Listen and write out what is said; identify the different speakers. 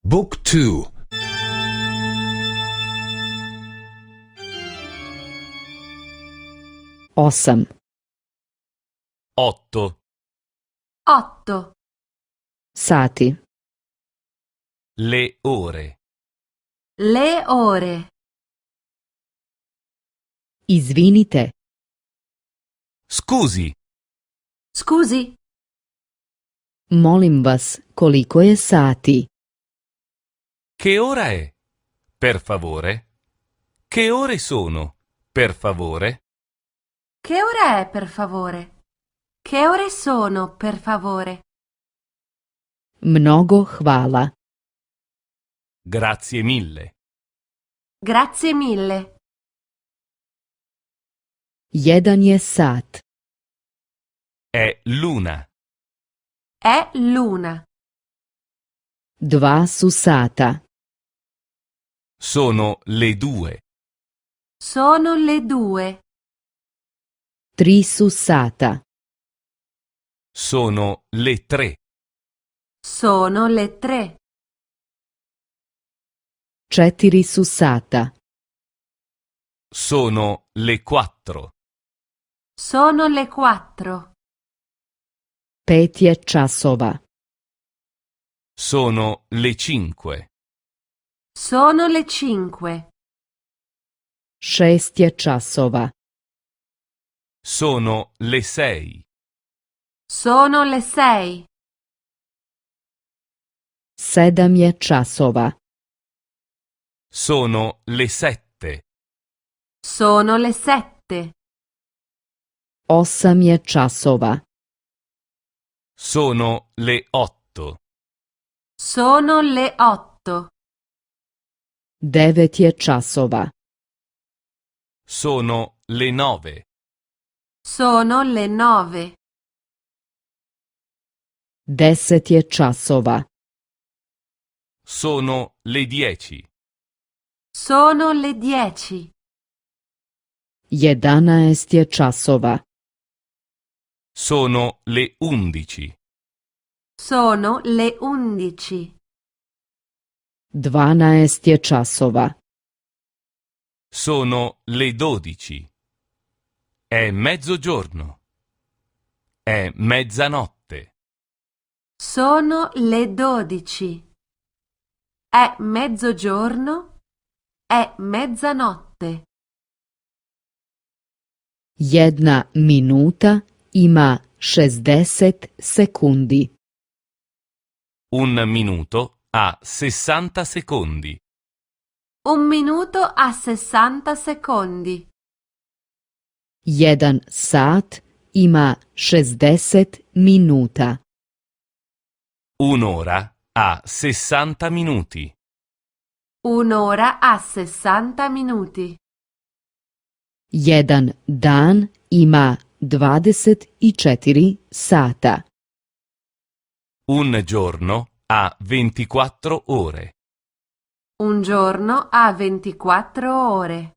Speaker 1: Book 2.
Speaker 2: 8.
Speaker 3: 8.
Speaker 4: 8.
Speaker 2: Sati.
Speaker 3: Le ore.
Speaker 4: Le ore.
Speaker 2: Izvinite.
Speaker 3: Scusi,
Speaker 4: Scusi,
Speaker 2: Molim vas, koliko je sati?
Speaker 3: che ora è? Per favore? Che ore sono? Per favore?
Speaker 4: che ora è, per favore? Che ore sono, per favore?
Speaker 2: Mnogo hvala.
Speaker 3: Grazie mille.
Speaker 4: Grazie mille.
Speaker 2: 1 je sat.
Speaker 3: È l'una.
Speaker 4: È l'una.
Speaker 2: 2 su sata.
Speaker 3: Sono le 2.
Speaker 4: Sono le 2.
Speaker 2: 3 su sata.
Speaker 3: Sono le 3.
Speaker 4: Sono le 3.
Speaker 2: 4 su sata.
Speaker 3: Sono le 4.
Speaker 4: Sono le 4.
Speaker 2: 5 je časova.
Speaker 3: Sono le 5.
Speaker 4: Sono le 5.
Speaker 2: 6 je časova.
Speaker 3: Sono le 6.
Speaker 4: Sono le 6.
Speaker 2: 7 je časova.
Speaker 3: Sono le 7.
Speaker 4: Sono le 7.
Speaker 2: 8 je časova.
Speaker 3: Sono le 8.
Speaker 4: Sono le 8.
Speaker 2: 9 je časova.
Speaker 3: Sono le 9.
Speaker 4: Sono le 9.
Speaker 2: 10 je časova.
Speaker 3: Sono le 10.
Speaker 4: Sono le 10.
Speaker 2: 11 je časova.
Speaker 3: Sono le 11.
Speaker 4: Sono le 11.
Speaker 2: 12 je časova.
Speaker 3: Sono le 12. È mezzogiorno. È mezzanotte.
Speaker 4: Sono le 12. È mezzogiorno. È mezzanotte.
Speaker 2: 1 minuta ima 60 sekundi.
Speaker 3: Un minuto ha 60 secondi.
Speaker 4: Un minuto a 60 secondi.
Speaker 2: 1 sat ima 60 minuta.
Speaker 3: Un'ora ha 60 minuti.
Speaker 4: Un'ora a 60 minuti.
Speaker 2: 1 dan ima 24 sata.
Speaker 3: Un giorno ha 24 ore.
Speaker 4: Un giorno ha 24 ore.